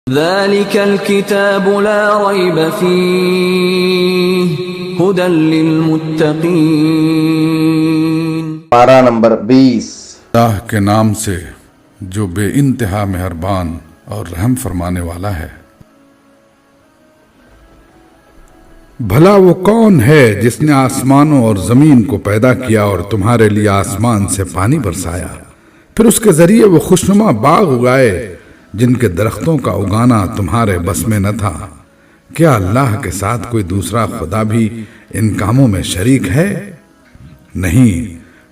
ذلك الكتاب لا ريب فيه هدى للمتقين۔ پارہ نمبر 20۔ اللہ کے نام سے جو بے انتہا مہربان اور رحم فرمانے والا ہے۔ بھلا وہ کون ہے جس نے آسمانوں اور زمین کو پیدا کیا اور تمہارے لیے آسمان سے پانی برسایا، پھر اس کے ذریعے وہ خوشنما باغ اگائے جن کے درختوں کا اگانا تمہارے بس میں نہ تھا۔ کیا اللہ کے ساتھ کوئی دوسرا خدا بھی ان کاموں میں شریک ہے؟ نہیں،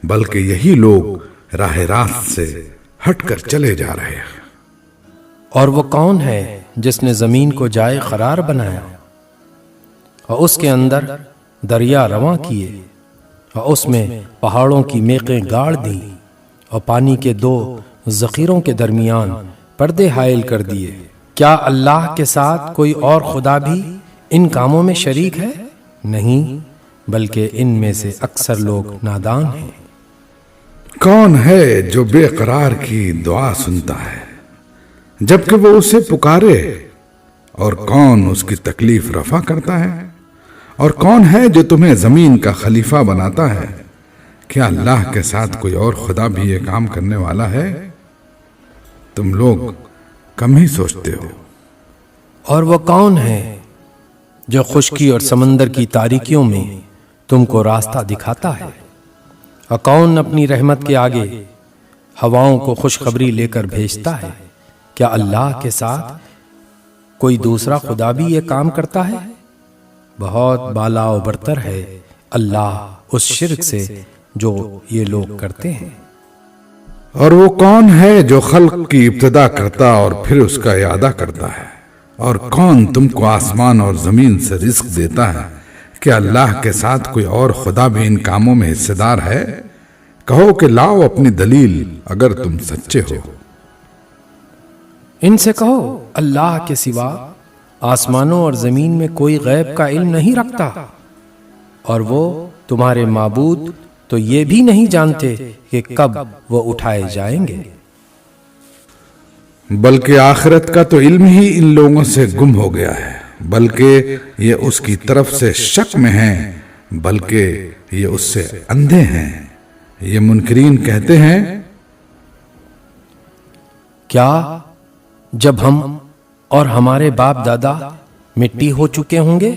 بلکہ یہی لوگ راہ راست سے ہٹ کر چلے جا رہے ہیں۔ اور وہ کون ہے جس نے زمین کو جائے قرار بنایا اور اس کے اندر دریا رواں کیے اور اس میں پہاڑوں کی میخیں گاڑ دیں اور پانی کے دو ذخیروں کے درمیان پردے حائل کر دیے؟ کیا اللہ کے ساتھ کوئی اور خدا بھی ان کاموں میں شریک ہے؟ نہیں، بلکہ ان میں سے اکثر لوگ نادان ہیں۔ کون ہے جو بے قرار کی دعا سنتا ہے جبکہ وہ اسے پکارے؟ اور کون اس کی تکلیف رفع کرتا ہے؟ اور کون ہے جو تمہیں زمین کا خلیفہ بناتا ہے؟ کیا اللہ کے ساتھ کوئی اور خدا بھی یہ کام کرنے والا ہے؟ تم لوگ کم ہی سوچتے ہو۔ اور وہ کون ہے جو خشکی اور سمندر کی تاریکیوں میں تم کو راستہ دکھاتا ہے؟ اور کون اپنی رحمت کے آگے ہواؤں کو خوشخبری لے کر بھیجتا ہے؟ کیا اللہ کے ساتھ کوئی دوسرا خدا بھی یہ کام کرتا ہے؟ بہت بالا و برتر ہے اللہ اس شرک سے جو یہ لوگ کرتے ہیں۔ اور وہ کون ہے جو خلق کی ابتدا کرتا اور پھر اس کا اعادہ کرتا ہے؟ اور کون تم کو آسمان اور زمین سے رزق دیتا ہے؟ کہ اللہ کے ساتھ کوئی اور خدا بھی ان کاموں میں حصے دار ہے؟ کہو کہ لاؤ اپنی دلیل اگر تم سچے ہو۔ ان سے کہو اللہ کے سوا آسمانوں اور زمین میں کوئی غیب کا علم نہیں رکھتا، اور وہ تمہارے معبود تو یہ بھی نہیں جانتے کہ کب وہ اٹھائے جائیں گے۔ بلکہ آخرت کا تو علم ہی ان لوگوں سے گم ہو گیا ہے، بلکہ یہ اس کی طرف سے شک میں ہیں، بلکہ یہ اس سے اندھے ہیں۔ یہ منکرین کہتے ہیں، کیا جب ہم اور ہمارے باپ دادا مٹی ہو چکے ہوں گے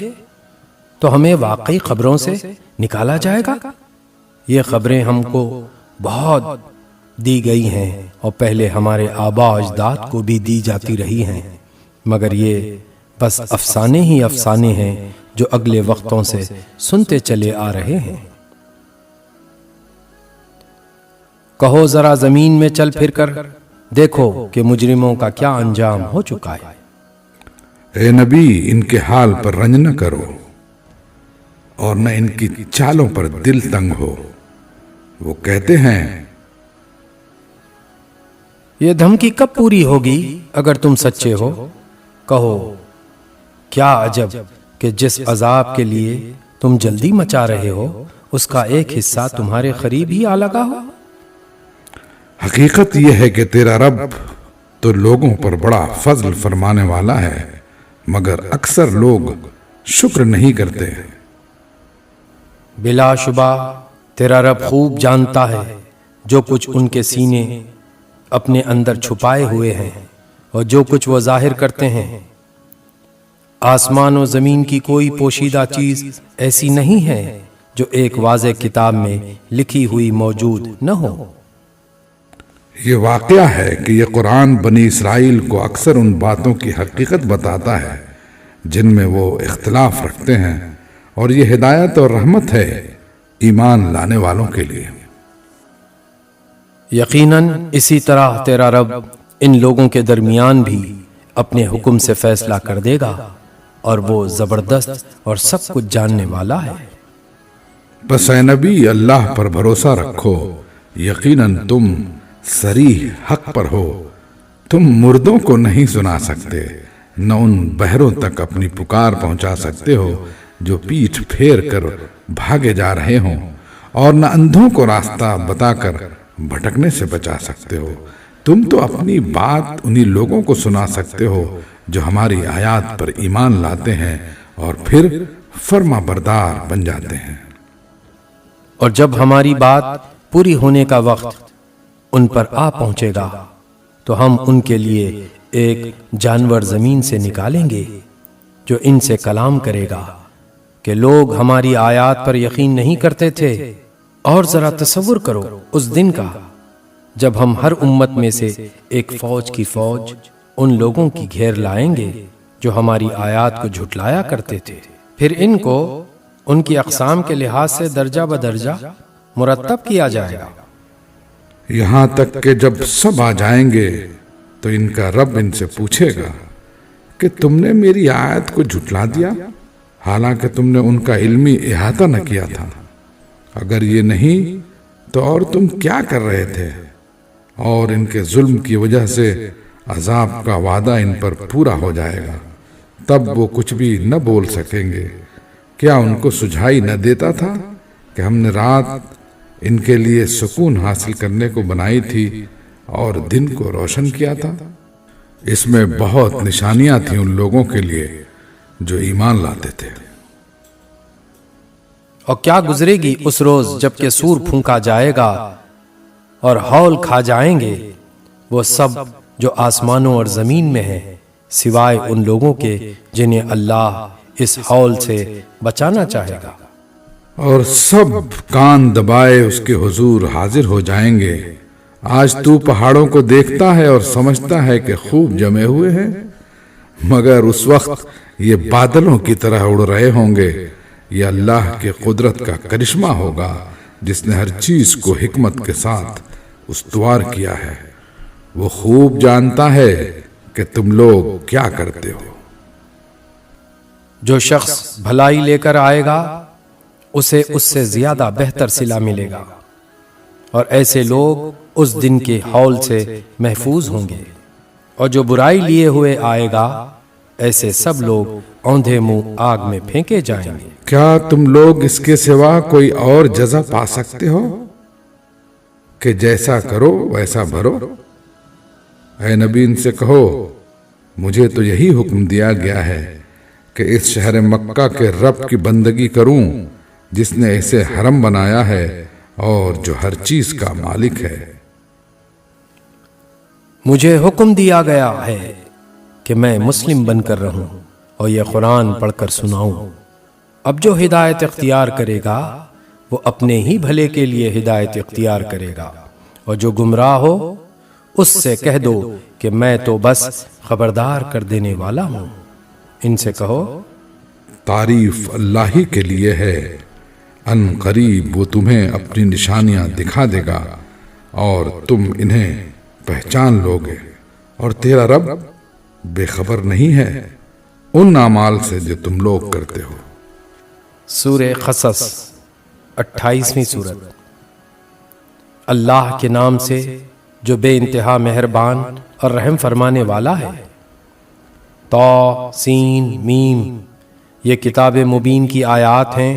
تو ہمیں واقعی قبروں سے نکالا جائے گا؟ یہ خبریں ہم کو بہت دی گئی ہیں اور پہلے ہمارے آباء و اجداد کو بھی دی جاتی رہی ہیں، مگر یہ بس افسانے ہی افسانے ہیں جو اگلے وقتوں سے سنتے چلے آ رہے ہیں۔ کہو ذرا زمین میں چل پھر کر دیکھو کہ مجرموں کا کیا انجام ہو چکا ہے۔ اے نبی، ان کے حال پر رنج نہ کرو اور نہ ان کی چالوں پر دل تنگ ہو۔ وہ کہتے ہیں، یہ دھمکی کب پوری ہوگی اگر تم سچے ہو؟ کہو کیا عجب کہ جس عذاب کے لیے تم جلدی مچا رہے ہو اس کا ایک حصہ تمہارے قریب ہی آ لگا ہو۔ حقیقت یہ ہے کہ تیرا رب تو لوگوں پر بڑا فضل فرمانے والا ہے، مگر اکثر لوگ شکر نہیں کرتے۔ بلا شبہ تیرا رب خوب جانتا ہے جو کچھ ان کے سینے اپنے اندر چھپائے ہوئے ہیں اور جو کچھ وہ ظاہر کرتے ہیں۔ آسمان و زمین کی کوئی پوشیدہ چیز ایسی نہیں ہے جو ایک واضح کتاب میں لکھی ہوئی موجود نہ ہو۔ یہ واقعہ ہے کہ یہ قرآن بنی اسرائیل کو اکثر ان باتوں کی حقیقت بتاتا ہے جن میں وہ اختلاف رکھتے ہیں، اور یہ ہدایت اور رحمت ہے ایمان لانے والوں کے لیے۔ یقیناً اسی طرح تیرا رب ان لوگوں کے درمیان بھی اپنے حکم سے فیصلہ کر دے گا، اور وہ زبردست اور سب کچھ جاننے والا ہے۔ بس اے نبی، اللہ پر بھروسہ رکھو، یقیناً تم صریح حق پر ہو۔ تم مردوں کو نہیں سنا سکتے، نہ ان بہروں تک اپنی پکار پہنچا سکتے ہو جو پیٹھ پھیر کر بھاگے جا رہے ہوں، اور نہ اندھوں کو راستہ بتا کر بھٹکنے سے بچا سکتے ہو۔ تم تو اپنی بات انہی لوگوں کو سنا سکتے ہو جو ہماری آیات پر ایمان لاتے ہیں اور پھر فرما بردار بن جاتے ہیں۔ اور جب ہماری بات پوری ہونے کا وقت ان پر آ پہنچے گا تو ہم ان کے لیے ایک جانور زمین سے نکالیں گے جو ان سے کلام کرے گا کہ لوگ ہماری آیات پر یقین نہیں کرتے تھے۔ اور ذرا تصور کرو اس دن کا جب ہم ہر امت میں سے ایک فوج کی فوج ان لوگوں کی گھیر لائیں گے جو ہماری آیات کو جھٹلایا کرتے تھے، پھر ان کو ان کی اقسام کے لحاظ سے درجہ بدرجہ مرتب کیا جائے گا، یہاں تک کہ جب سب آ جائیں گے تو ان کا رب ان سے پوچھے گا کہ تم نے میری آیت کو جھٹلا دیا حالانکہ تم نے ان کا علمی احاطہ نہ کیا تھا۔ اگر یہ نہیں تو اور تم کیا کر رہے تھے؟ اور ان کے ظلم کی وجہ سے عذاب کا وعدہ ان پر پورا ہو جائے گا، تب وہ کچھ بھی نہ بول سکیں گے۔ کیا ان کو سجھائی نہ دیتا تھا کہ ہم نے رات ان کے لیے سکون حاصل کرنے کو بنائی تھی اور دن کو روشن کیا تھا؟ اس میں بہت نشانیاں تھیں ان لوگوں کے لیے جو ایمان لاتے تھے۔ اور کیا گزرے گی اس روز جب کہ سور پھونکا جائے گا اور ہول کھا جائیں گے وہ سب جو آسمانوں اور زمین میں ہیں، سوائے ان لوگوں کے جنہیں اللہ اس ہول سے بچانا چاہے گا۔ اور سب کان دبائے اس کے حضور حاضر ہو جائیں گے۔ آج تو پہاڑوں کو دیکھتا ہے اور سمجھتا ہے کہ خوب جمے ہوئے ہیں، مگر اس وقت یہ بادلوں کی طرح اڑ رہے ہوں گے۔ یہ اللہ کی قدرت کا کرشمہ ہوگا جس نے ہر چیز کو حکمت کے ساتھ استوار کیا ہے۔ وہ خوب جانتا ہے کہ تم لوگ کیا کرتے ہو۔ جو شخص بھلائی لے کر آئے گا اسے اس سے زیادہ بہتر صلہ ملے گا، اور ایسے لوگ اس دن کے ہول سے محفوظ ہوں گے۔ اور جو برائی لیے ہوئے آئے گا ایسے سب لوگ اوندھے منہ آگ میں پھینکے جائیں گے۔ کیا تم لوگ اس کے سوا کوئی اور جزا پا سکتے ہو کہ جیسا کرو ویسا بھرو؟ اے نبی ان سے کہو مجھے تو یہی حکم دیا گیا ہے کہ اس شہر مکہ کے رب کی بندگی کروں جس نے اسے حرم بنایا ہے اور جو ہر چیز کا مالک ہے۔ مجھے حکم دیا گیا ہے کہ میں مسلم بن کر رہوں اور یہ قرآن پڑھ کر سناؤں۔ اب جو ہدایت اختیار کرے گا وہ اپنے ہی بھلے کے لیے ہدایت اختیار کرے گا، اور جو گمراہ ہو اس سے کہہ دو کہ میں تو بس خبردار کر دینے والا ہوں۔ ان سے کہو تعریف اللہ ہی کے لیے ہے، ان قریب وہ تمہیں اپنی نشانیاں دکھا دے گا اور تم انہیں پہچان لوگے، اور تیرا رب بے خبر نہیں ہے ان اعمال سے جو تم لوگ کرتے ہو۔ سورہ قصص 28ویں سورت۔ اللہ کے نام سے جو بے انتہا مہربان اور رحم فرمانے والا ہے۔ طا سین میم، یہ کتاب مبین کی آیات ہیں۔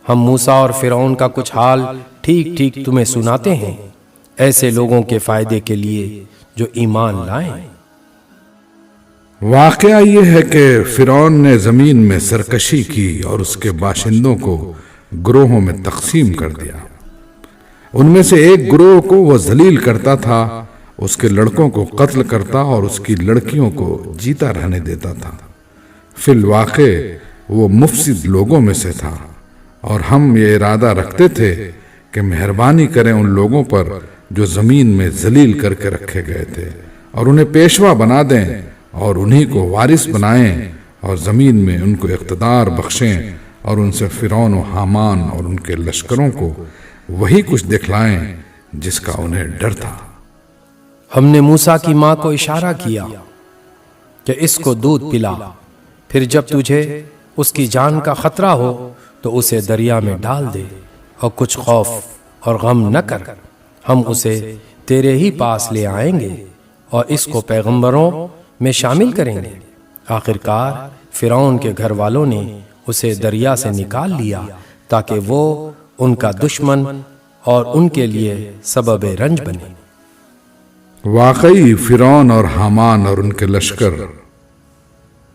ہم موسیٰ اور فرعون کا کچھ حال ٹھیک ٹھیک تمہیں سناتے ہیں، ایسے لوگوں کے فائدے کے لیے جو ایمان لائیں۔ واقعہ یہ ہے کہ فرعون نے زمین میں سرکشی کی اور اس کے باشندوں کو گروہوں میں تقسیم کر دیا۔ ان میں سے ایک گروہ کو وہ ذلیل کرتا تھا، اس کے لڑکوں کو قتل کرتا اور اس کی لڑکیوں کو جیتا رہنے دیتا تھا۔ فی الواقع وہ مفسد لوگوں میں سے تھا، اور ہم یہ ارادہ رکھتے تھے کہ مہربانی کریں ان لوگوں پر جو زمین میں ذلیل کر کے رکھے گئے تھے، اور انہیں پیشوا بنا دیں اور انہی کو وارث بنائیں، اور زمین میں ان کو اقتدار بخشیں، اور ان سے فرعون و حامان اور ان کے لشکروں کو وہی کچھ دکھلائیں جس کا انہیں ڈر تھا۔ ہم نے موسیٰ کی ماں کو اشارہ کیا کہ اس کو دودھ پلا، پھر جب تجھے اس کی جان کا خطرہ ہو تو اسے دریا میں ڈال دے، اور کچھ خوف اور غم نہ کر، ہم اسے تیرے ہی پاس لے آئیں گے اور اس کو پیغمبروں میں شامل کریں گے۔ آخرکار فرعون کے گھر والوں نے اسے دریا سے نکال لیا تاکہ وہ ان کا دشمن اور ان کے لیے سبب رنج بنے۔ واقعی فرعون اور حامان اور ان کے لشکر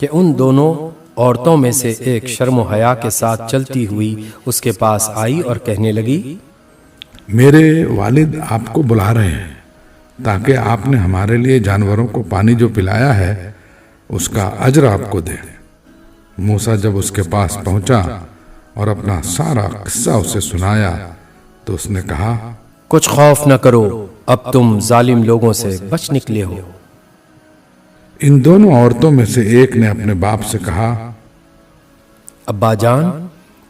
کہ ان دونوں عورتوں میں سے ایک شرم و حیا کے ساتھ چلتی ہوئی اس کے پاس آئی اور کہنے لگی، میرے والد آپ کو بلا رہے ہیں تاکہ آپ نے ہمارے لیے جانوروں کو پانی جو پلایا ہے اس کا اجر آپ کو دے۔ موسیٰ جب اس کے پاس پہنچا اور اپنا سارا قصہ اسے سنایا تو اس نے کہا، کچھ خوف نہ کرو، اب تم ظالم لوگوں سے بچ نکلے ہو۔ ان دونوں عورتوں میں سے ایک نے اپنے باپ سے کہا، ابا جان،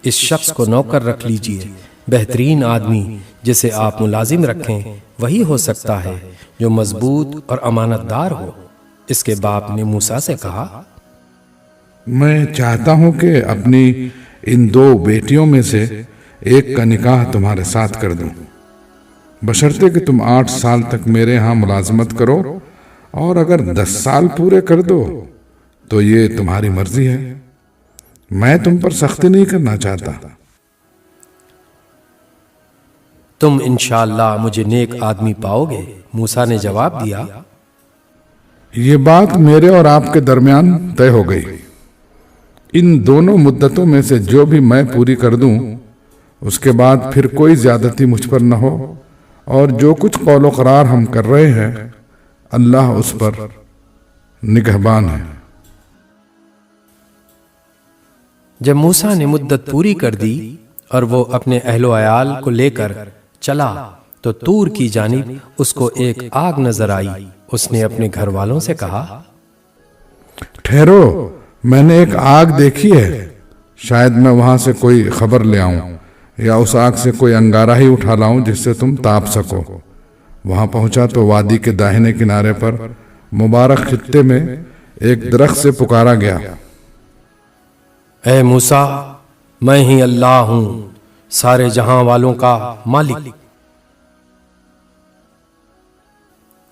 اس شخص کو نوکر رکھ لیجئے، بہترین آدمی جسے آپ ملازم رکھیں وہی ہو سکتا ہے جو مضبوط اور امانت دار ہو۔ اس کے باپ نے موسیٰ سے کہا، میں چاہتا ہوں کہ اپنی ان دو بیٹیوں میں سے ایک کا نکاح تمہارے ساتھ کر دوں، بشرطے کہ تم 8 سال تک میرے ہاں ملازمت کرو، اور اگر 10 سال پورے کر دو تو یہ تمہاری مرضی ہے، میں تم پر سختی نہیں کرنا چاہتا۔ تم انشاءاللہ مجھے نیک آدمی پاؤ گے۔ موسیٰ نے جواب دیا، یہ بات میرے اور آپ کے درمیان طے ہو گئی، ان دونوں مدتوں میں سے جو بھی میں پوری کر دوں اس کے بعد پھر کوئی زیادتی مجھ پر نہ ہو، اور جو کچھ قول و قرار ہم کر رہے ہیں اللہ اس پر نگہبان ہے۔ جب موسیٰ نے مدت پوری کر دی اور وہ اپنے اہل و عیال کو لے کر چلا تو طور کی جانب اس کو ایک آگ نظر آئی۔ اس نے اپنے گھر والوں سے کہا، ٹھہرو، میں نے ایک آگ دیکھی ہے، شاید میں وہاں سے کوئی خبر لے آؤں یا اس آگ سے کوئی انگارہ ہی اٹھا لاؤں جس سے تم تاپ سکو۔ وہاں پہنچا تو وادی کے داہنے کنارے پر مبارک خطے میں ایک درخت سے پکارا گیا، اے موسیٰ، میں ہی اللہ ہوں، سارے جہاں والوں کا مالک۔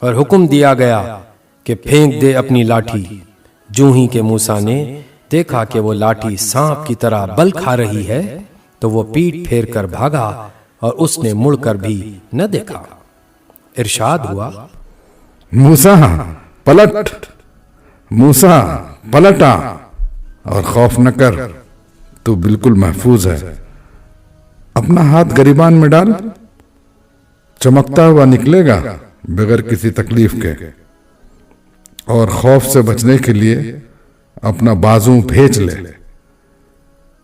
اور حکم دیا گیا کہ پھینک دے اپنی لاٹھی۔ جو ہی کہ موسیٰ نے دیکھا کہ وہ لاٹھی سانپ کی طرح بل کھا رہی ہے تو وہ پیٹ پھیر کر بھاگا اور اس نے مڑ کر بھی نہ دیکھا۔ ارشاد ہوا، موسیٰ پلٹ، موسیٰ پلٹا اور خوف نہ کر، تو بالکل محفوظ ہے۔ اپنا ہاتھ گریبان میں ڈال، چمکتا ہوا نکلے گا بغیر کسی تکلیف کے، اور خوف سے بچنے کے لیے اپنا بازو بھیج لے۔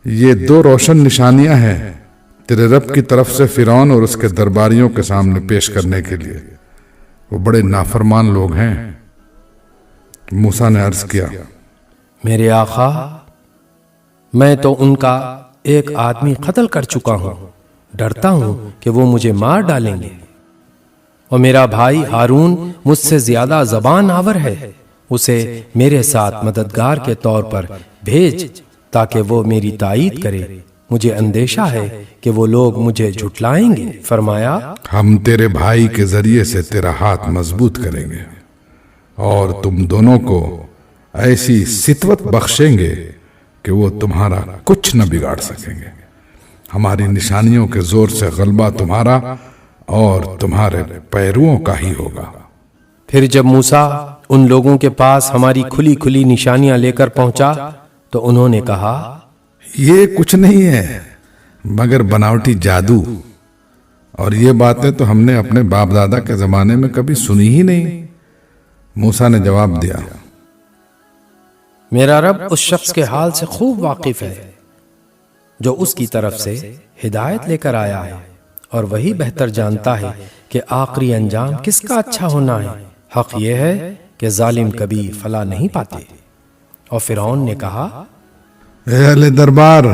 یہ 2 روشن نشانیاں ہیں تیرے رب کی طرف سے فرعون اور اس کے درباریوں کے سامنے پیش کرنے کے لیے، وہ بڑے نافرمان لوگ ہیں۔ موسیٰ نے عرض کیا، میرے آقا، میں تو ان کا ایک آدمی قتل کر چکا ہوں، ڈرتا ہوں کہ وہ مجھے مار ڈالیں گے، اور میرا بھائی ہارون مجھ سے زیادہ زبان آور ہے، اسے میرے ساتھ مددگار کے طور پر بھیج تاکہ وہ میری تائید کرے، مجھے اندیشہ ہے کہ وہ لوگ مجھے جھٹلائیں گے۔ فرمایا، ہم تیرے بھائی کے ذریعے سے تیرا ہاتھ مضبوط کریں گے اور تم دونوں کو ایسی ستوت بخشیں گے کہ وہ تمہارا کچھ نہ بگاڑ سکیں گے۔ ہماری نشانیوں کے زور سے غلبہ تمہارا اور تمہارے پیرووں کا ہی ہوگا۔ پھر جب موسیٰ ان لوگوں کے پاس ہماری کھلی کھلی نشانیاں لے کر پہنچا تو انہوں نے کہا، یہ کچھ نہیں ہے مگر بناوٹی جادو، اور یہ باتیں تو ہم نے اپنے باپ دادا کے زمانے میں کبھی سنی ہی نہیں۔ موسیٰ نے جواب دیا، میرا رب اس شخص کے حال سے خوب واقف ہے جو اس کی طرف سے ہدایت لے کر آیا ہے، اور وہی بہتر جانتا ہے کہ آخری انجام کس کا اچھا ہونا ہے۔ حق یہ ہے کہ ظالم کبھی فلاح نہیں پاتے۔ اور فرعون نے کہا، اے اہل دربار،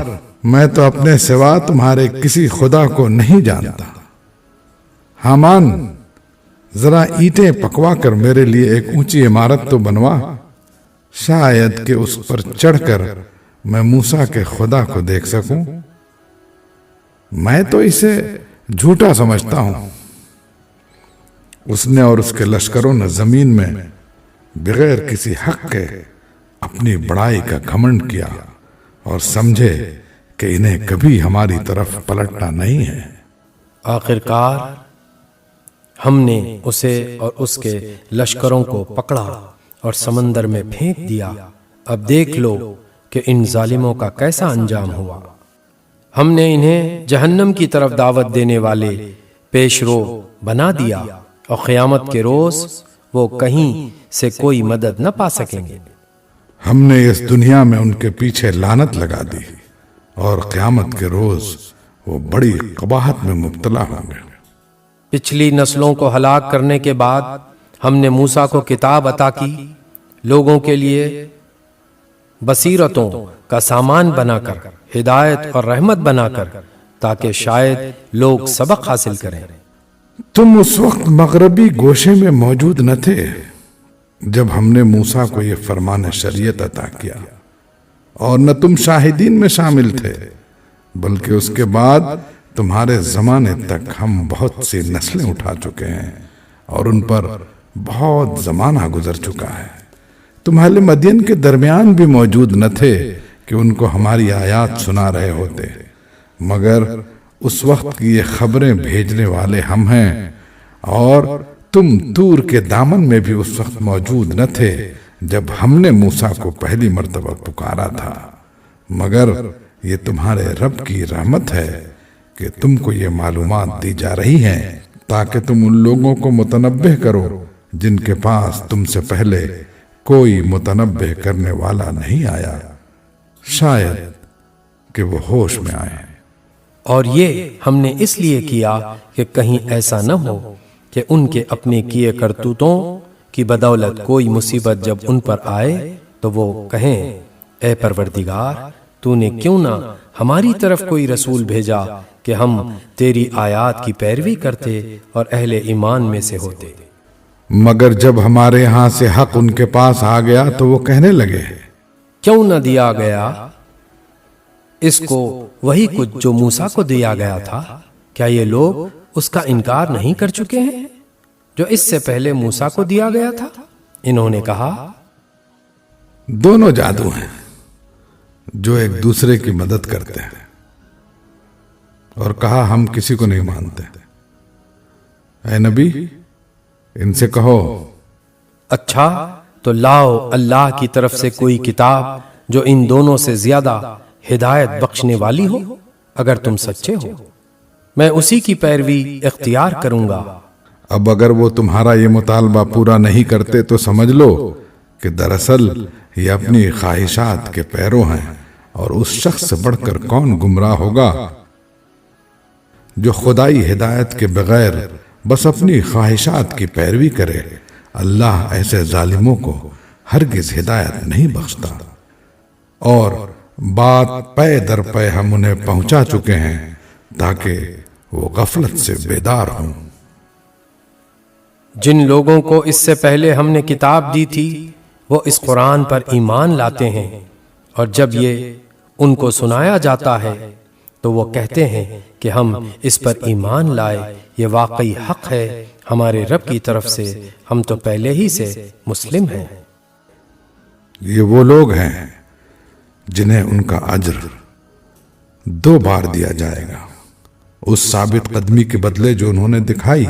میں تو اپنے سوا تمہارے کسی خدا کو نہیں جانتا۔ حامان، ذرا اینٹیں پکوا کر میرے لیے ایک اونچی عمارت تو بنوا، شاید کہ اس پر چڑھ کر میں موسیٰ کے خدا کو دیکھ سکوں۔ میں تو اسے جھوٹا سمجھتا ہوں۔ اس نے اور اس کے لشکروں نے زمین میں بغیر کسی حق کے اپنی بڑائی کا گھمنڈ کیا اور سمجھے کہ انہیں کبھی ہماری طرف پلٹنا نہیں ہے۔ آخرکار ہم نے اسے اور اس کے لشکروں کو پکڑا اور سمندر میں پھینک دیا، اب دیکھ لو کہ ان ظالموں کا کیسا انجام ہوا۔ ہم نے انہیں جہنم کی طرف دعوت دینے والے پیشرو بنا دیا، اور قیامت کے روز وہ کہیں سے کوئی مدد نہ پا سکیں گے۔ ہم نے اس دنیا میں ان کے پیچھے لعنت لگا دی، اور قیامت کے روز وہ بڑی قباحت میں مبتلا ہوں گے۔ پچھلی نسلوں کو ہلاک کرنے کے بعد ہم نے موسیٰ کو کتاب عطا کی، لوگوں کے لیے بصیرتوں کا سامان بنا کر، ہدایت اور رحمت بنا کر، تاکہ شاید لوگ سبق حاصل کریں۔ تم اس وقت مغربی گوشے میں موجود نہ تھے جب ہم نے موسیٰ کو یہ فرمان شریعت عطا کیا، اور نہ تم شاہدین میں شامل تھے، بلکہ اس کے بعد تمہارے زمانے تک ہم بہت سی نسلیں اٹھا چکے ہیں، اور ان پر بہت زمانہ گزر چکا ہے۔ تم اہل مدین کے درمیان بھی موجود نہ تھے کہ ان کو ہماری آیات سنا رہے ہوتے، مگر اس وقت کی یہ خبریں بھیجنے والے ہم ہیں، اور تم طور کے دامن میں بھی اس وقت موجود نہ تھے جب ہم نے موسیٰ کو پہلی مرتبہ پکارا تھا، مگر یہ تمہارے رب کی رحمت ہے کہ تم کو یہ معلومات دی جا رہی ہیں تاکہ تم ان لوگوں کو متنبہ کرو جن کے پاس تم سے پہلے کوئی متنبہ کرنے والا نہیں آیا، شاید کہ وہ ہوش میں آئے۔ اور یہ ہم نے اس لیے کیا کہ کہیں ایسا نہ ہو کہ ان کے اپنے کیے کرتوتوں کی بدولت کوئی مصیبت جب ان پر آئے تو وہ کہیں، اے پروردگار، تو نے کیوں نہ ہماری طرف کوئی رسول بھیجا کہ ہم تیری آیات کی پیروی کرتے اور اہل ایمان میں سے ہوتے۔ مگر جب ہمارے یہاں سے حق ان کے پاس آ گیا تو وہ کہنے لگے، کیوں نہ دیا گیا اس کو وہی کچھ جو موسیٰ کو دیا گیا تھا؟ کیا یہ لوگ اس کا انکار نہیں کر چکے ہیں جو اس سے پہلے موسیٰ کو دیا گیا تھا؟ انہوں نے کہا، دونوں جادو ہیں جو ایک دوسرے کی مدد کرتے ہیں، اور کہا ہم کسی کو نہیں مانتے۔ اے نبی، ان سے کہو، اچھا تو لاؤ اللہ کی طرف سے کوئی کتاب جو ان دونوں سے زیادہ ہدایت بخشنے والی ہو، اگر تم سچے ہو میں اسی کی پیروی اختیار کروں گا۔ اب اگر وہ تمہارا یہ مطالبہ پورا نہیں کرتے تو سمجھ لو کہ دراصل یہ اپنی خواہشات کے پیرو ہیں، اور اس شخص سے بڑھ کر کون گمراہ ہوگا جو خدائی ہدایت کے بغیر بس اپنی خواہشات کی پیروی کرے۔ اللہ ایسے ظالموں کو ہرگز ہدایت نہیں بخشتا، اور بات پے در پے ہم انہیں پہنچا چکے ہیں تاکہ وہ غفلت سے بیدار ہوں۔ جن لوگوں کو اس سے پہلے ہم نے کتاب دی تھی وہ اس قرآن پر ایمان لاتے ہیں، اور جب یہ ان کو سنایا جاتا ہے تو وہ کہتے ہیں کہ ہم اس پر ایمان لائے، یہ واقعی حق ہے ہمارے رب کی طرف سے، ہم تو پہلے ہی سے مسلم ہیں۔ یہ وہ لوگ ہیں جنہیں ان کا اجر 2 بار دیا جائے گا، اس ثابت قدمی کے بدلے جو انہوں نے دکھائی۔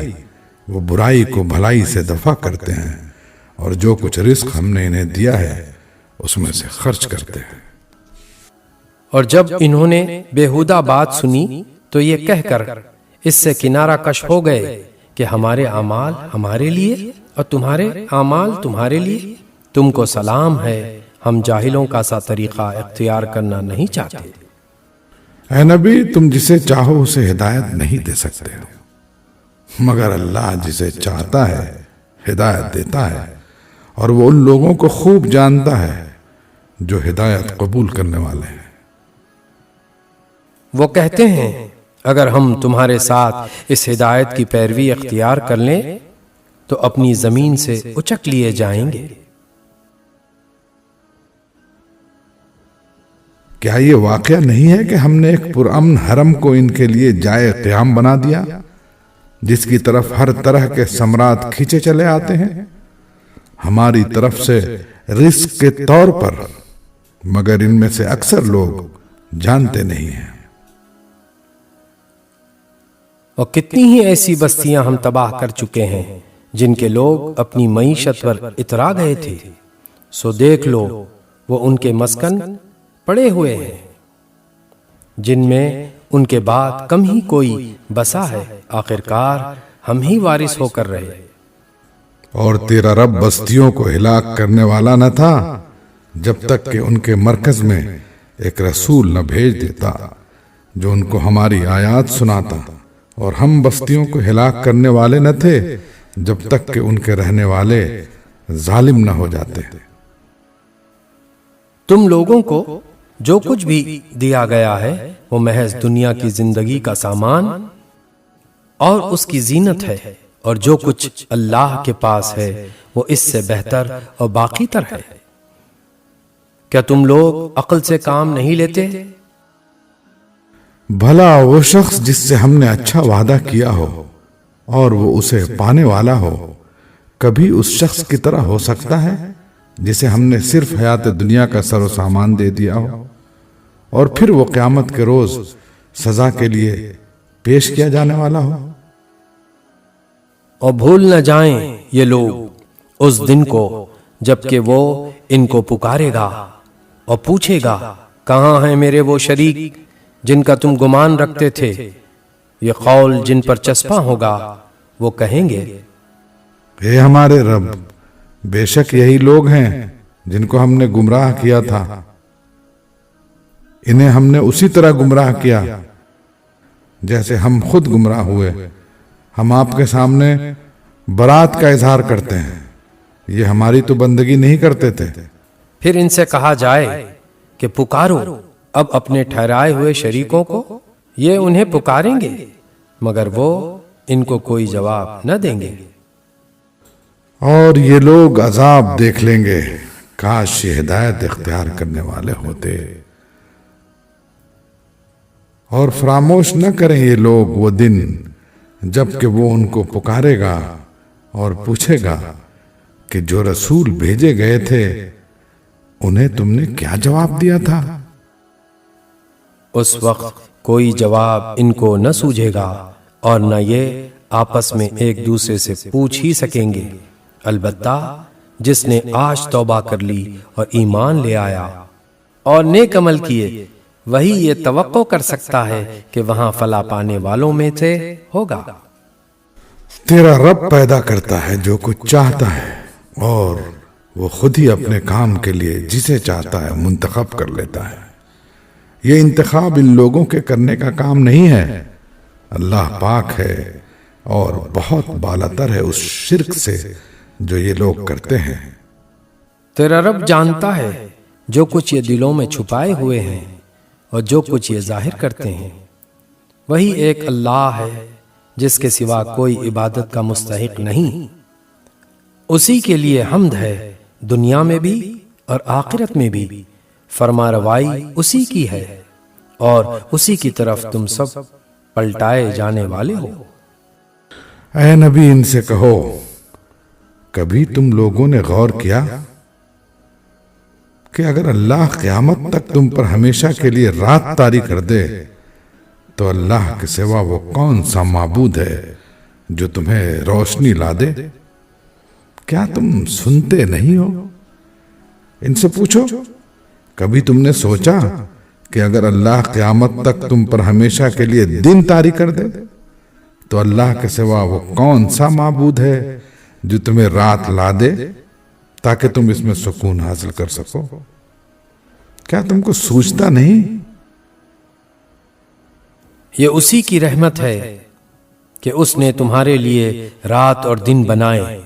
وہ برائی کو بھلائی سے دفع کرتے ہیں، اور جو کچھ رزق ہم نے انہیں دیا ہے اس میں سے خرچ کرتے ہیں۔ اور جب انہوں نے بیہودہ بات سنی تو یہ کہہ کر اس سے کنارہ کش ہو گئے کہ ہمارے اعمال ہمارے لیے اور تمہارے اعمال تمہارے لیے، تم کو سلام ہے، ہم جاہلوں کا سا طریقہ اختیار کرنا نہیں چاہتے۔ اے نبی، تم جسے چاہو اسے ہدایت نہیں دے سکتے ہو، مگر اللہ جسے چاہتا ہے ہدایت دیتا ہے، اور وہ ان لوگوں کو خوب جانتا ہے جو ہدایت قبول کرنے والے ہیں۔ وہ کہتے ہیں اگر ہم تمہارے ساتھ اس ہدایت کی پیروی اختیار کر لیں تو اپنی زمین سے اچک لیے جائیں گے۔ کیا یہ واقعہ نہیں ہے کہ ہم نے ایک پرامن حرم کو ان کے لیے جائے قیام بنا دیا، جس کی طرف ہر طرح کے ثمرات کھینچے چلے آتے ہیں ہماری طرف سے رزق کے طور پر، مگر ان میں سے اکثر لوگ جانتے نہیں ہیں۔ اور کتنی ہی ایسی بستیاں ہم تباہ کر چکے ہیں جن کے لوگ اپنی معیشت پر اترا گئے تھے، سو دیکھ لو وہ ان کے مسکن پڑے ہوئے ہیں جن میں ان کے بعد کم ہی کوئی بسا ہے، آخرکار ہم ہی وارث ہو کر رہے۔ اور تیرا رب بستیوں کو ہلاک کرنے والا نہ تھا جب تک کہ ان کے مرکز میں ایک رسول نہ بھیج دیتا جو ان کو ہماری آیات سناتا، اور ہم بستیوں کو ہلاک کرنے والے نہ تھے جب تک کہ ان کے رہنے والے ظالم نہ ہو جاتے۔ تم لوگوں کو جو کچھ بھی دیا گیا ہے وہ محض دنیا کی زندگی کا سامان اور اس کی زینت ہے، اور جو کچھ اللہ کے پاس ہے وہ اس سے بہتر اور باقی تر ہے۔ کیا تم لوگ عقل سے کام نہیں لیتے؟ بھلا وہ شخص جس سے ہم نے اچھا وعدہ کیا ہو اور وہ اسے پانے والا ہو، کبھی اس شخص کی طرح ہو سکتا ہے جسے ہم نے صرف حیات دنیا کا سر و سامان دے دیا ہو، اور پھر وہ قیامت کے روز سزا کے لیے پیش کیا جانے والا ہو؟ اور بھول نہ جائیں یہ لوگ اس دن کو جبکہ وہ ان کو پکارے گا اور پوچھے گا، کہاں ہیں میرے وہ شریک جن کا تم گمان رکھتے تھے؟ یہ قول جن پر چسپاں ہوگا وہ کہیں گے، اے ہمارے رب، بے شک یہی لوگ ہیں جن کو ہم نے گمراہ کیا تھا، انہیں ہم نے اسی طرح گمراہ کیا جیسے ہم خود گمراہ ہوئے۔ ہم آپ کے سامنے برات کا اظہار کرتے ہیں، یہ ہماری تو بندگی نہیں کرتے تھے۔ پھر ان سے کہا جائے کہ پکارو اب اپنے ٹھہرائے ہوئے شریکوں کو، یہ انہیں پکاریں گے مگر وہ ان کو کوئی جواب نہ دیں گے۔ اور یہ لوگ عذاب دیکھ لیں گے، کاش یہ ہدایت اختیار کرنے والے ہوتے۔ اور فراموش نہ کریں یہ لوگ وہ دن جب کہ وہ ان کو پکارے گا اور پوچھے گا کہ جو رسول بھیجے گئے تھے انہیں تم نے کیا جواب دیا تھا؟ اس وقت کوئی جواب ان کو نہ سوجھے گا اور نہ یہ آپس میں ایک دوسرے سے پوچھ ہی سکیں گے، البتہ جس نے آج توبہ کر لی اور ایمان لے آیا اور نیک عمل کیے، وہی یہ توقع کر سکتا ہے کہ وہاں فلاح پانے والوں میں سے ہوگا۔ تیرا رب پیدا کرتا ہے جو کچھ چاہتا ہے، اور وہ خود ہی اپنے کام کے لیے جسے چاہتا ہے منتخب کر لیتا ہے۔ یہ انتخاب ان لوگوں کے کرنے کا کام نہیں ہے، اللہ پاک ہے اور بہت بالاتر ہے اس شرک سے جو یہ لوگ کرتے ہیں۔ تیرا رب جانتا ہے جو کچھ یہ دلوں میں چھپائے ہوئے ہیں اور جو کچھ یہ ظاہر کرتے ہیں۔ وہی ایک اللہ ہے جس کے سوا کوئی عبادت کا مستحق نہیں، اسی کے لیے حمد ہے دنیا میں بھی اور آخرت میں بھی، فرما روائی اسی کی ہے اور اسی کی طرف تم سب پلٹائے جانے والے ہو۔ اے نبی ان سے کہو، کبھی تم لوگوں نے غور کیا کہ اگر اللہ قیامت تک تم پر ہمیشہ کے لیے رات طاری کر دے تو اللہ کے سوا وہ کون سا معبود ہے جو تمہیں روشنی لا دے؟ کیا تم سنتے نہیں ہو؟ ان سے پوچھو، کبھی تم نے سوچا کہ اگر اللہ قیامت تک تم پر ہمیشہ کے لیے دن طاری کر دے تو اللہ کے سوا وہ کون سا معبود ہے جو تمہیں رات لا دے تاکہ تم اس میں سکون حاصل کر سکو؟ کیا تم کو سوچتا نہیں؟ یہ اسی کی رحمت ہے کہ اس نے تمہارے لیے رات اور دن بنائے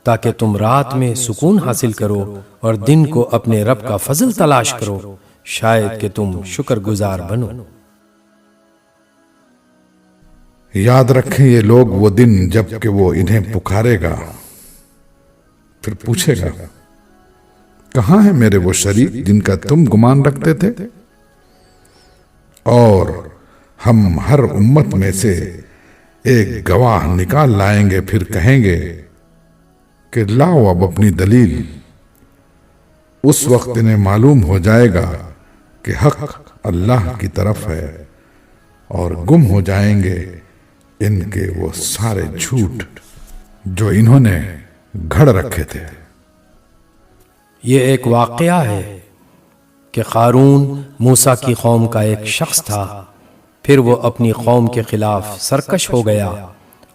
تاکہ تم رات میں سکون حاصل کرو اور دن کو اپنے رب کا فضل تلاش کرو، شاید کہ تم شکر گزار بنو۔ یاد رکھیں یہ لوگ وہ دن جب کہ وہ انہیں پکارے گا، پھر پوچھے گا، کہاں ہیں میرے وہ شریک جن کا تم گمان رکھتے تھے؟ اور ہم ہر امت میں سے ایک گواہ نکال لائیں گے، پھر کہیں گے کہ لاؤ اب اپنی دلیل۔ اس وقت انہیں معلوم ہو جائے گا کہ حق اللہ کی طرف ہے، اور گم ہو جائیں گے ان کے وہ سارے جھوٹ جو انہوں نے گھڑ رکھے تھے۔ یہ ایک واقعہ ہے کہ قارون موسیٰ کی قوم کا ایک شخص تھا، پھر وہ اپنی قوم کے خلاف سرکش ہو گیا،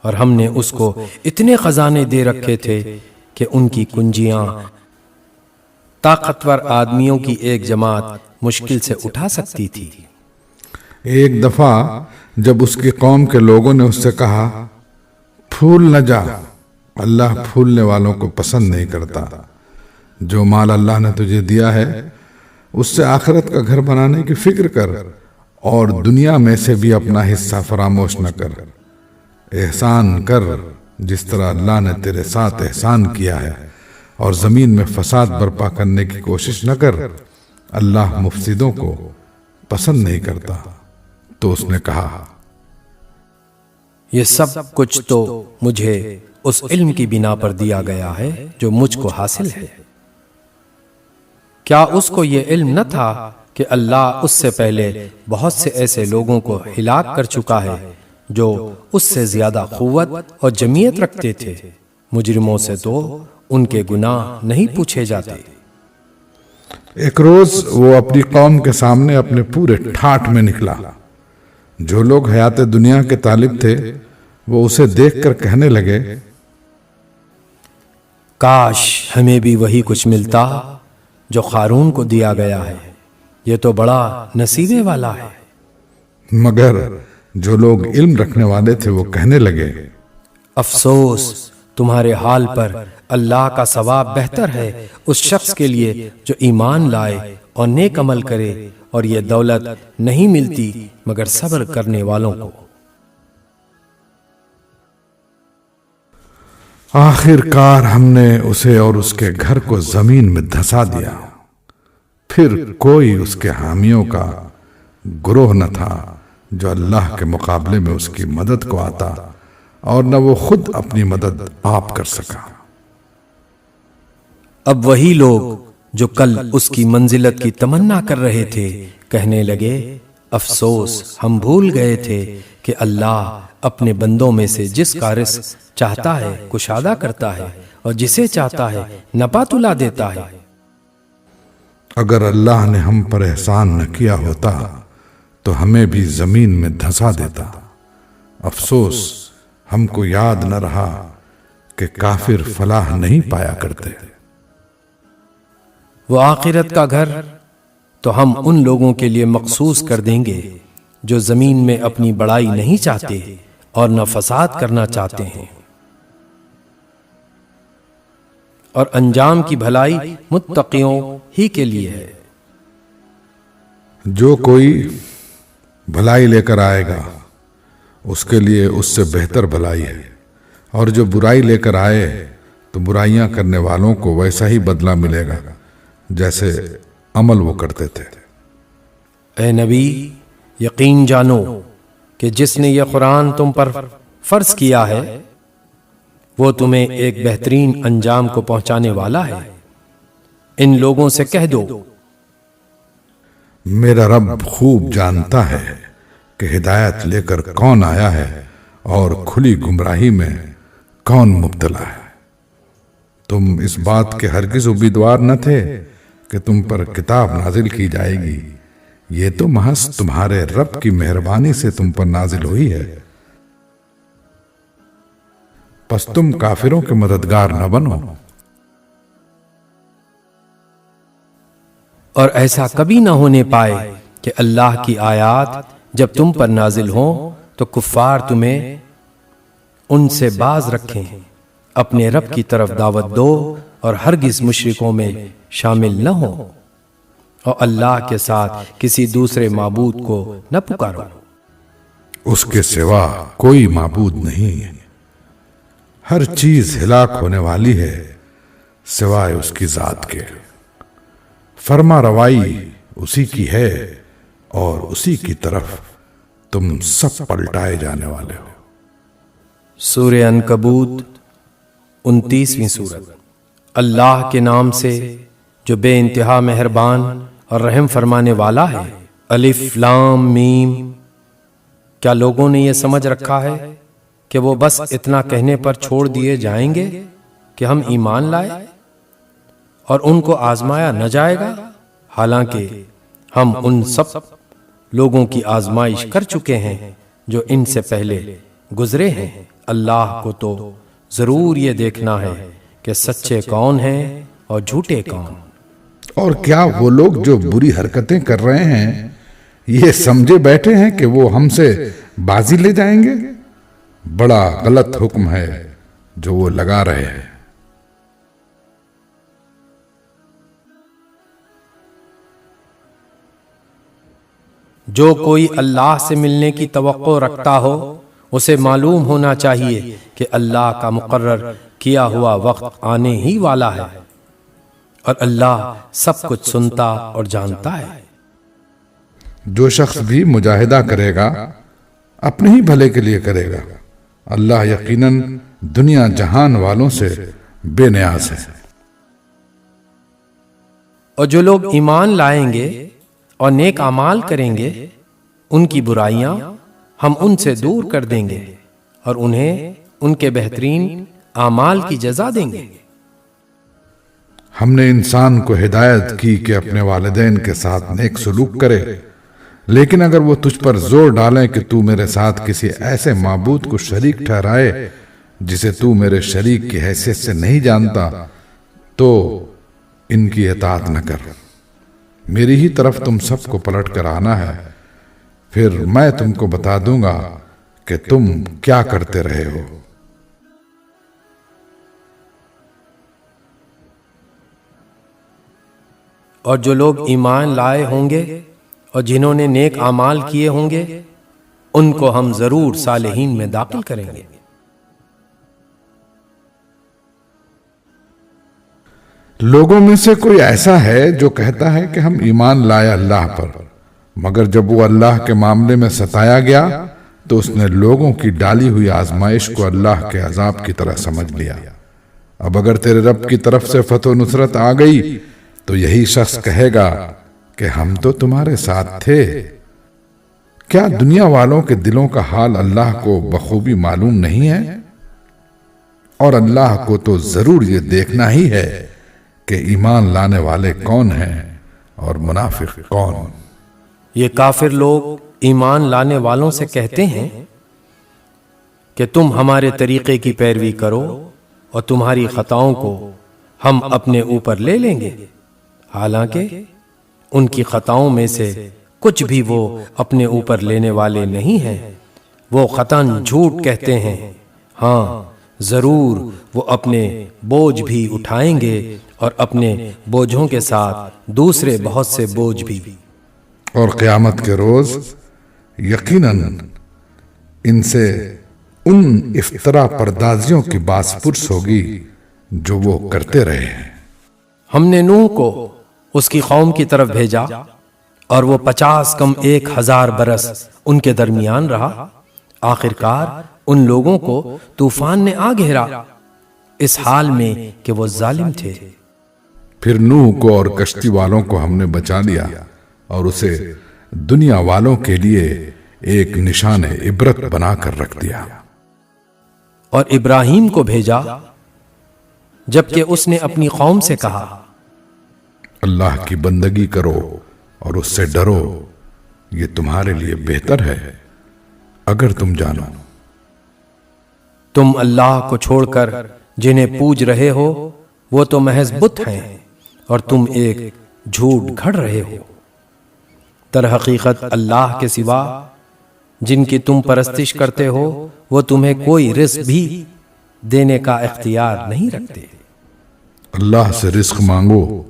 اور ہم نے اس کو اتنے خزانے دے رکھے تھے کہ ان کی کنجیاں طاقتور آدمیوں کی ایک جماعت مشکل سے اٹھا سکتی تھی۔ ایک دفعہ جب اس کی قوم کے لوگوں نے اس سے کہا، پھول نہ جا، اللہ پھولنے والوں کو پسند نہیں کرتا، جو مال اللہ نے تجھے دیا ہے اس سے آخرت کا گھر بنانے کی فکر کر، اور دنیا میں سے بھی اپنا حصہ فراموش نہ کر، احسان کر جس طرح اللہ نے تیرے ساتھ احسان کیا ہے، اور زمین میں فساد برپا کرنے کی کوشش نہ کر، اللہ مفسدوں کو پسند نہیں کرتا۔ تو اس نے کہا، یہ سب کچھ تو مجھے اس علم کی بنا پر دیا گیا ہے جو مجھ کو حاصل ہے۔ کیا اس کو یہ علم نہ تھا کہ اللہ اس سے پہلے بہت سے ایسے لوگوں کو ہلاک کر چکا ہے جو اس سے زیادہ قوت اور جمعیت رکھتے تھے؟ مجرموں سے تو ان کے گناہ نہیں پوچھے جاتے۔ ایک روز وہ اپنی قوم کے سامنے اپنے پورے ٹھاٹھ میں نکلا۔ جو لوگ حیات دنیا کے طالب تھے وہ اسے دیکھ کر کہنے لگے، کاش ہمیں بھی وہی کچھ ملتا جو قارون کو دیا گیا ہے، یہ تو بڑا نصیبے والا ہے۔ مگر جو لوگ علم رکھنے والے تھے وہ کہنے لگے، افسوس تمہارے حال پر، اللہ کا ثواب بہتر ہے اس شخص کے لیے جو ایمان لائے اور نیک عمل کرے، اور یہ دولت نہیں ملتی مگر صبر کرنے والوں کو۔ آخر کار ہم نے اسے اور اس کے گھر کو زمین میں دھسا دیا، پھر کوئی اس کے حامیوں کا گروہ نہ تھا جو اللہ کے مقابلے میں اس کی مدد کو آتا، اور نہ وہ خود اپنی مدد آپ کر سکا۔ اب وہی لوگ جو کل اس کی منزلت کی تمنا کر رہے تھے کہنے لگے، افسوس ہم بھول گئے تھے کہ اللہ اپنے بندوں میں سے جس کا رزق چاہتا ہے کشادہ کرتا ہے، اور جسے چاہتا ہے نپا تلا دیتا ہے۔ اگر اللہ نے ہم پر احسان نہ کیا ہوتا تو ہمیں بھی زمین میں دھسا دیتا۔ افسوس ہم کو یاد نہ رہا کہ کافر فلاح نہیں پایا کرتے۔ وہ آخرت کا گھر تو ہم ان لوگوں کے لیے مخصوص کر دیں گے جو زمین میں اپنی بڑائی نہیں چاہتے اور نہ فساد کرنا چاہتے ہیں، اور انجام کی بھلائی متقیوں ہی کے لیے ہے۔ جو کوئی بھلائی لے کر آئے گا اس کے لیے اس سے بہتر بھلائی ہے، اور جو برائی لے کر آئے تو برائیاں کرنے والوں کو ویسا ہی بدلہ ملے گا جیسے عمل وہ کرتے تھے۔ اے نبی، یقین جانو کہ جس نے یہ قرآن تم پر فرض کیا ہے وہ تمہیں ایک بہترین انجام کو پہنچانے والا ہے۔ ان لوگوں سے کہہ دو، میرا رب خوب جانتا ہے کہ ہدایت لے کر کون آیا ہے اور کھلی گمراہی میں کون مبتلا ہے۔ تم اس بات کے ہرگز امیدوار نہ تھے کہ تم پر کتاب نازل کی جائے گی، یہ تو محض تمہارے رب کی مہربانی سے تم پر نازل ہوئی ہے۔ پس تم کافروں کے مددگار نہ بنو۔ اور ایسا کبھی نہ ہونے پائے کہ اللہ کی آیات جب تم پر نازل ہوں تو کفار تمہیں ان سے باز رکھیں۔ اپنے رب کی طرف دعوت دو اور ہرگز مشرکوں میں شامل نہ ہو، اور اللہ کے ساتھ کسی دوسرے معبود کو نہ پکارو۔ اس کے سوا کوئی معبود نہیں ہے، ہر چیز ہلاک ہونے والی ہے سوائے اس کی ذات کے۔ فرما روائی اسی کی ہے اور اسی کی طرف تم سب پلٹائے جانے والے ہو۔ سورہ عنکبوت 29ویں سورت۔ اللہ کے نام سے جو بے انتہا مہربان اور رحم فرمانے والا ہے۔ الف لام میم۔ کیا لوگوں نے یہ سمجھ رکھا ہے کہ وہ بس اتنا کہنے پر چھوڑ دیے جائیں گے کہ ہم ایمان لائے اور ان کو آزمایا نہ جائے گا؟ حالانکہ ہم ان سب لوگوں کی آزمائش کر چکے ہیں جو ان سے پہلے گزرے ہیں۔ اللہ کو تو ضرور یہ دیکھنا ہے کہ سچے کون ہیں اور جھوٹے کون۔ اور کیا وہ لوگ جو بری حرکتیں کر رہے ہیں یہ سمجھے بیٹھے ہیں کہ وہ ہم سے بازی لے جائیں گے؟ بڑا غلط حکم ہے جو وہ لگا رہے ہیں۔ جو کوئی اللہ سے ملنے کی توقع رکھتا ہو اسے معلوم ہونا چاہیے کہ اللہ کا مقرر کیا ہوا وقت آنے ہی والا ہے، اور اللہ سب کچھ سنتا اور جانتا ہے۔ جو شخص بھی مجاہدہ کرے گا اپنے ہی بھلے کے لیے کرے گا، اللہ یقیناً دنیا جہان والوں سے بے نیاز ہے۔ اور جو لوگ ایمان لائیں گے اور نیک اعمال کریں گے ان کی برائیاں ہم ان سے دور کر دیں گے اور انہیں ان کے بہترین اعمال کی جزا دیں گے۔ ہم نے انسان کو ہدایت کی کہ اپنے والدین کے ساتھ نیک سلوک کرے، لیکن اگر وہ تجھ پر زور ڈالیں کہ تو میرے ساتھ کسی ایسے معبود کو شریک ٹھہرائے جسے تو میرے شریک کی حیثیت سے نہیں جانتا تو ان کی اطاعت نہ کر۔ میری ہی طرف تم سب کو پلٹ کر آنا ہے، پھر میں تم کو بتا دوں گا کہ تم کیا کرتے رہے ہو۔ اور جو لوگ ایمان لائے ہوں گے اور جنہوں نے نیک اعمال کیے ہوں گے ان کو ہم ضرور صالحین میں داخل کریں گے۔ لوگوں میں سے کوئی ایسا ہے جو کہتا ہے کہ ہم ایمان لائے اللہ پر، مگر جب وہ اللہ کے معاملے میں ستایا گیا تو اس نے لوگوں کی ڈالی ہوئی آزمائش کو اللہ کے عذاب کی طرح سمجھ لیا۔ اب اگر تیرے رب کی طرف سے فتح و نصرت آ گئی تو یہی شخص کہے گا کہ ہم تو تمہارے ساتھ تھے۔ کیا دنیا والوں کے دلوں کا حال اللہ کو بخوبی معلوم نہیں ہے؟ اور اللہ کو تو ضرور یہ دیکھنا ہی ہے کہ ایمان لانے والے کون ہیں اور منافق کون۔ یہ کافر لوگ ایمان لانے والوں سے کہتے ہیں کہ تم ہمارے طریقے کی پیروی کرو اور تمہاری خطاؤں کو ہم اپنے اوپر لے لیں گے، حالانکہ ان کی خطاؤں میں سے کچھ بھی وہ اپنے اوپر لینے والے نہیں ہیں۔ وہ قطعاً جھوٹ کہتے ہیں، ہاں ضرور وہ اپنے بوجھ بھی اٹھائیں گے اور اپنے بوجھوں کے ساتھ دوسرے بہت سے بوجھ بھی۔ اور قیامت کے روز یقیناً ان سے ان افطرا پردازیوں کی باز پرس ہوگی جو وہ کرتے رہے ہیں۔ ہم نے نوح کو اس کی قوم کی طرف بھیجا اور وہ 50 کم 1000 برس ان کے درمیان رہا۔ آخرکار ان لوگوں کو طوفان نے آ گھیرا اس حال میں کہ وہ ظالم تھے۔ پھر نوح کو اور کشتی والوں کو ہم نے بچا لیا اور اسے دنیا والوں کے لیے ایک نشان عبرت بنا کر رکھ دیا۔ اور ابراہیم کو بھیجا جبکہ اس نے اپنی قوم سے کہا، اللہ کی بندگی کرو اور اس سے ڈرو، یہ تمہارے لیے بہتر ہے اگر تم جانو۔ تم اللہ کو چھوڑ کر جنہیں پوج رہے ہو وہ تو محض بت ہیں اور تم ایک جھوٹ گھڑ رہے ہو۔ در حقیقت اللہ کے سوا جن کی تم پرستش کرتے ہو وہ تمہیں کوئی رزق بھی دینے کا اختیار نہیں رکھتے۔ اللہ سے رزق مانگو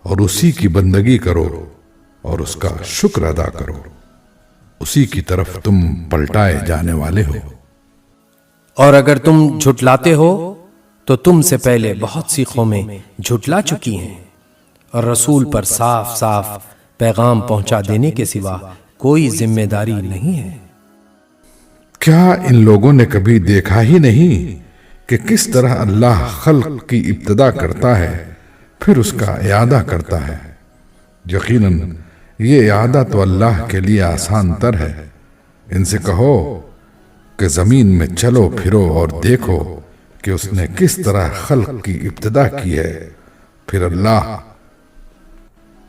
اور اسی کی بندگی کرو اور اس کا شکر ادا کرو، اسی کی طرف تم پلٹائے جانے والے ہو۔ اور اگر تم جھٹلاتے ہو تو تم سے پہلے بہت سی قومیں جھٹلا چکی ہیں، اور رسول پر صاف صاف پیغام پہنچا دینے کے سوا کوئی ذمہ داری نہیں ہے۔ کیا ان لوگوں نے کبھی دیکھا ہی نہیں کہ کس طرح اللہ خلق کی ابتدا کرتا ہے پھر اس کا اعادہ کرتا ہے؟ یقیناً یہ اعادہ تو اللہ کے لیے آسان تر ہے۔ ان سے کہو کہ زمین میں چلو پھرو اور دیکھو کہ اس نے کس طرح خلق کی ابتدا کی ہے، پھر اللہ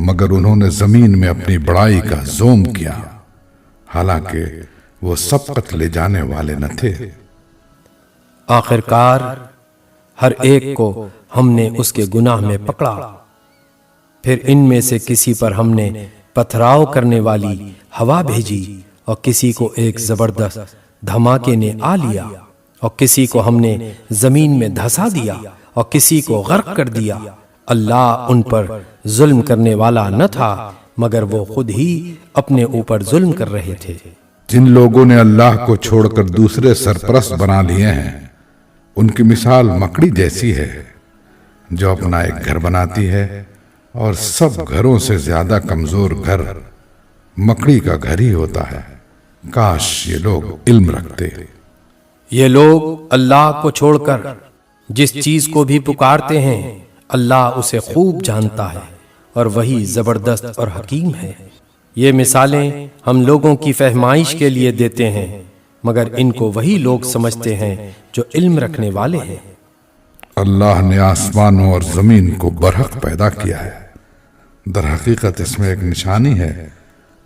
مگر انہوں نے زمین میں اپنی بڑائی کا زوم کیا، حالانکہ وہ سبقت لے جانے والے نہ تھے۔ آخرکار ہر ایک کو ہم نے اس کے گناہ میں پکڑا، پھر ان میں سے کسی پر ہم نے پتھراؤ کرنے والی ہوا بھیجی، اور کسی کو ایک زبردست دھماکے نے آ لیا، اور کسی کو ہم نے زمین میں دھسا دیا، اور کسی کو غرق کر دیا۔ اللہ ان پر ظلم کرنے والا نہ تھا، مگر وہ خود ہی اپنے اوپر ظلم کر رہے تھے۔ جن لوگوں نے اللہ کو چھوڑ کر دوسرے سرپرست بنا لیے ہیں، ان کی مثال مکڑی جیسی ہے جو اپنا ایک گھر بناتی ہے، اور سب گھروں سے زیادہ کمزور گھر مکڑی کا گھر ہی ہوتا ہے۔ کاش یہ لوگ علم رکھتے۔ یہ لوگ اللہ کو چھوڑ کر جس چیز کو بھی پکارتے ہیں، اللہ اسے خوب جانتا ہے، اور وہی زبردست اور حکیم ہے۔ یہ مثالیں ہم لوگوں کی فہمائش کے لیے دیتے ہیں، مگر ان کو وہی لوگ سمجھتے ہیں جو علم رکھنے والے ہیں۔ اللہ نے آسمانوں اور زمین کو برحق پیدا کیا ہے، در حقیقت اس میں ایک نشانی ہے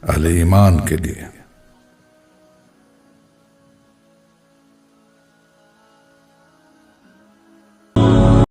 اہل ایمان کے لیے۔